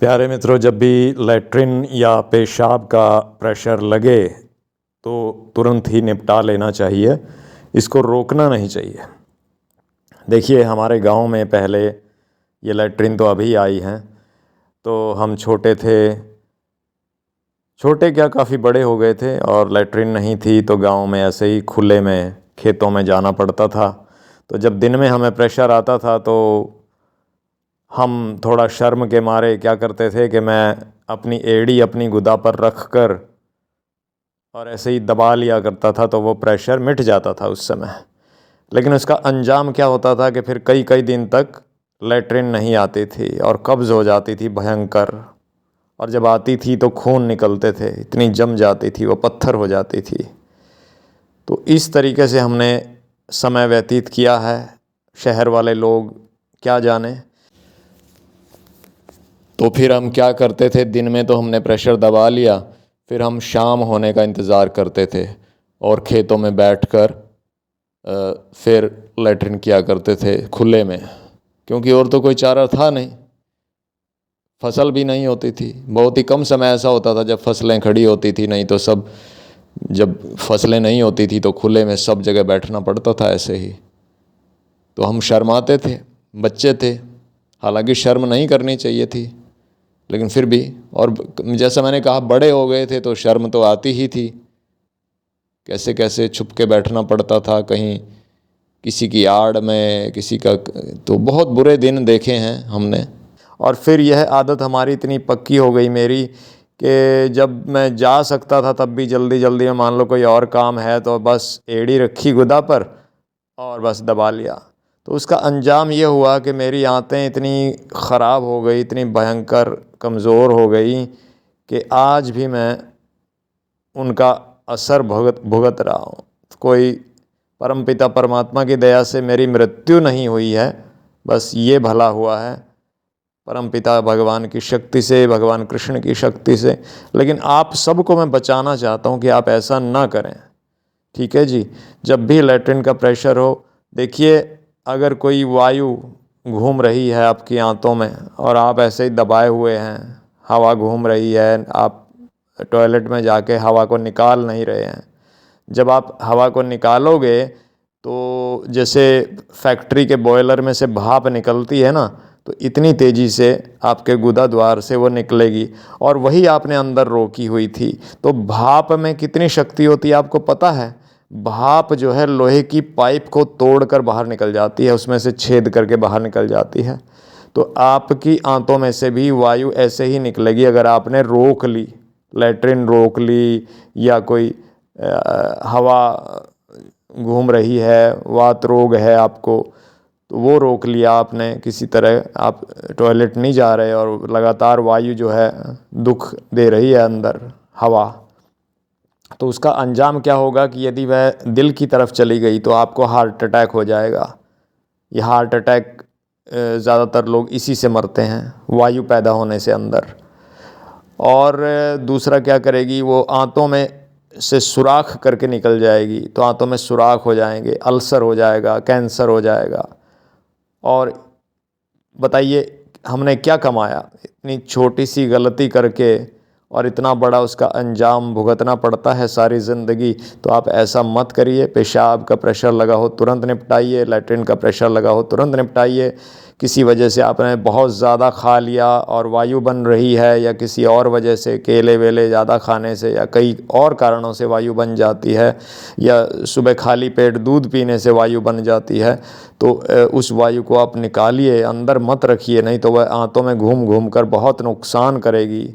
प्यारे मित्रों, जब भी लैट्रिन या पेशाब का प्रेशर लगे तो तुरंत ही निपटा लेना चाहिए, इसको रोकना नहीं चाहिए। देखिए, हमारे गांव में पहले ये लैट्रिन तो अभी आई हैं, तो हम छोटे थे, छोटे क्या काफ़ी बड़े हो गए थे और लैट्रिन नहीं थी, तो गांव में ऐसे ही खुले में खेतों में जाना पड़ता था। तो जब दिन में हमें प्रेशर आता था तो हम थोड़ा शर्म के मारे क्या करते थे कि मैं अपनी एड़ी अपनी गुदा पर रख कर और ऐसे ही दबा लिया करता था, तो वो प्रेशर मिट जाता था उस समय। लेकिन उसका अंजाम क्या होता था कि फिर कई कई दिन तक लैट्रिन नहीं आती थी और कब्ज़ हो जाती थी भयंकर, और जब आती थी तो खून निकलते थे, इतनी जम जाती थी, वो पत्थर हो जाती थी। तो इस तरीके से हमने समय व्यतीत किया है। शहर वाले लोग क्या जाने। तो फिर हम क्या करते थे, दिन में तो हमने प्रेशर दबा लिया, फिर हम शाम होने का इंतज़ार करते थे और खेतों में बैठकर फिर लैट्रिन किया करते थे खुले में, क्योंकि और तो कोई चारा था नहीं, फसल भी नहीं होती थी। बहुत ही कम समय ऐसा होता था जब फसलें खड़ी होती थी, नहीं तो सब, जब फसलें नहीं होती थी तो खुले में सब जगह बैठना पड़ता था ऐसे ही। तो हम शर्माते थे, बच्चे थे, हालांकि शर्म नहीं करनी चाहिए थी, लेकिन फिर भी। और जैसा मैंने कहा, बड़े हो गए थे तो शर्म तो आती ही थी। कैसे कैसे छुप के बैठना पड़ता था, कहीं किसी की आड़ में, किसी का। तो बहुत बुरे दिन देखे हैं हमने। और फिर यह आदत हमारी इतनी पक्की हो गई मेरी कि जब मैं जा सकता था तब भी जल्दी जल्दी में, मान लो कोई और काम है तो बस एड़ी रखी गुदा पर और बस दबा लिया। तो उसका अंजाम ये हुआ कि मेरी आंतें इतनी ख़राब हो गई, इतनी भयंकर कमज़ोर हो गई कि आज भी मैं उनका असर भुगत रहा हूँ। कोई परमपिता परमात्मा की दया से मेरी मृत्यु नहीं हुई है, बस ये भला हुआ है परमपिता भगवान की शक्ति से, भगवान कृष्ण की शक्ति से। लेकिन आप सबको मैं बचाना चाहता हूँ कि आप ऐसा ना करें, ठीक है जी। जब भी लैट्रिन का प्रेशर हो, देखिए, अगर कोई वायु घूम रही है आपकी आंतों में और आप ऐसे ही दबाए हुए हैं, हवा घूम रही है, आप टॉयलेट में जाके हवा को निकाल नहीं रहे हैं, जब आप हवा को निकालोगे तो जैसे फैक्ट्री के बॉयलर में से भाप निकलती है ना, तो इतनी तेज़ी से आपके गुदा द्वार से वो निकलेगी, और वही आपने अंदर रोकी हुई थी। तो भाप में कितनी शक्ति होती है आपको पता है? भाप जो है लोहे की पाइप को तोड़कर बाहर निकल जाती है, उसमें से छेद करके बाहर निकल जाती है। तो आपकी आंतों में से भी वायु ऐसे ही निकलेगी अगर आपने रोक ली, लैट्रिन रोक ली, या कोई हवा घूम रही है, वात रोग है आपको, तो वो रोक लिया आपने किसी तरह, आप टॉयलेट नहीं जा रहे और लगातार वायु जो है दुख दे रही है अंदर हवा, तो उसका अंजाम क्या होगा कि यदि वह दिल की तरफ चली गई तो आपको हार्ट अटैक हो जाएगा। ये हार्ट अटैक ज़्यादातर लोग इसी से मरते हैं, वायु पैदा होने से अंदर। और दूसरा क्या करेगी, वो आंतों में से सुराख करके निकल जाएगी, तो आंतों में सुराख हो जाएंगे, अल्सर हो जाएगा, कैंसर हो जाएगा। और बताइए हमने क्या कमाया इतनी छोटी सी गलती करके, और इतना बड़ा उसका अंजाम भुगतना पड़ता है सारी ज़िंदगी। तो आप ऐसा मत करिए। पेशाब का प्रेशर लगा हो तुरंत निपटाइए, लैट्रिन का प्रेशर लगा हो तुरंत निपटाइए। किसी वजह से आपने बहुत ज़्यादा खा लिया और वायु बन रही है, या किसी और वजह से केले वेले ज़्यादा खाने से, या कई और कारणों से वायु बन जाती है, या सुबह खाली पेट दूध पीने से वायु बन जाती है, तो उस वायु को आप निकालिए, अंदर मत रखिए, नहीं तो वह आंतों में घूम घूम कर बहुत नुकसान करेगी,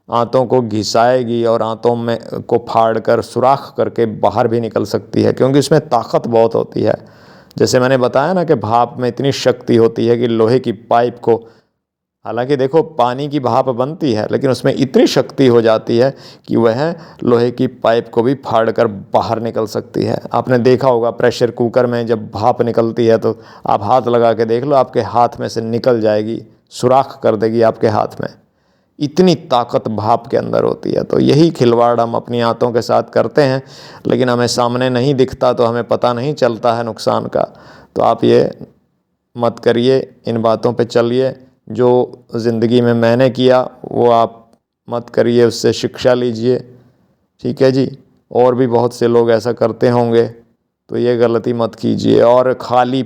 आंतों को घिसाएगी और आंतों में को फाड़ कर सुराख करके बाहर भी निकल सकती है, क्योंकि उसमें ताकत बहुत होती है। जैसे मैंने बताया ना कि भाप में इतनी शक्ति होती है कि लोहे की पाइप को, हालांकि देखो पानी की भाप बनती है, लेकिन उसमें इतनी शक्ति हो जाती है कि वह लोहे की पाइप को भी फाड़ कर बाहर निकल सकती है। आपने देखा होगा प्रेशर कुकर में जब भाप निकलती है तो आप हाथ लगा के देख लो, आपके हाथ में से निकल जाएगी, सुराख कर देगी आपके हाथ में, इतनी ताकत भाप के अंदर होती है। तो यही खिलवाड़ हम अपनी आंतों के साथ करते हैं, लेकिन हमें सामने नहीं दिखता, तो हमें पता नहीं चलता है नुकसान का। तो आप ये मत करिए, इन बातों पे चलिए, जो ज़िंदगी में मैंने किया वो आप मत करिए, उससे शिक्षा लीजिए, ठीक है जी। और भी बहुत से लोग ऐसा करते होंगे, तो ये गलती मत कीजिए। और खाली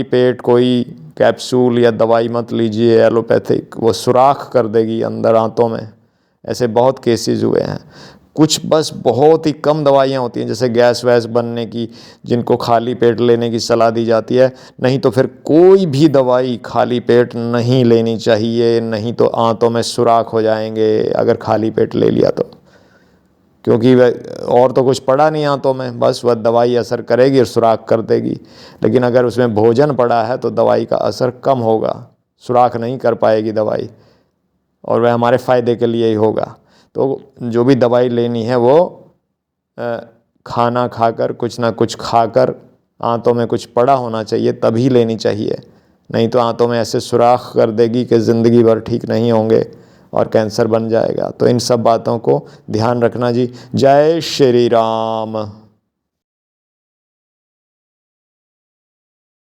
पेट कोई कैप्सूल या दवाई मत लीजिए एलोपैथिक, वो सुराख कर देगी अंदर आंतों में। ऐसे बहुत केसेस हुए हैं। कुछ बस बहुत ही कम दवाइयाँ होती हैं जैसे गैस वैस बनने की, जिनको खाली पेट लेने की सलाह दी जाती है। नहीं तो फिर कोई भी दवाई खाली पेट नहीं लेनी चाहिए, नहीं तो आंतों में सुराख हो जाएंगे अगर खाली पेट ले लिया तो। क्योंकि वह और तो कुछ पड़ा नहीं आंतों में, बस वह दवाई असर करेगी और सुराख कर देगी। लेकिन अगर उसमें भोजन पड़ा है तो दवाई का असर कम होगा, सुराख नहीं कर पाएगी दवाई, और वह हमारे फ़ायदे के लिए ही होगा। तो जो भी दवाई लेनी है वो खाना खाकर, कुछ ना कुछ खाकर, आंतों में कुछ पड़ा होना चाहिए तभी लेनी चाहिए। नहीं तो आंतों में ऐसे सुराख कर देगी कि ज़िंदगी भर ठीक नहीं होंगे और कैंसर बन जाएगा। तो इन सब बातों को ध्यान रखना जी। जय श्री राम।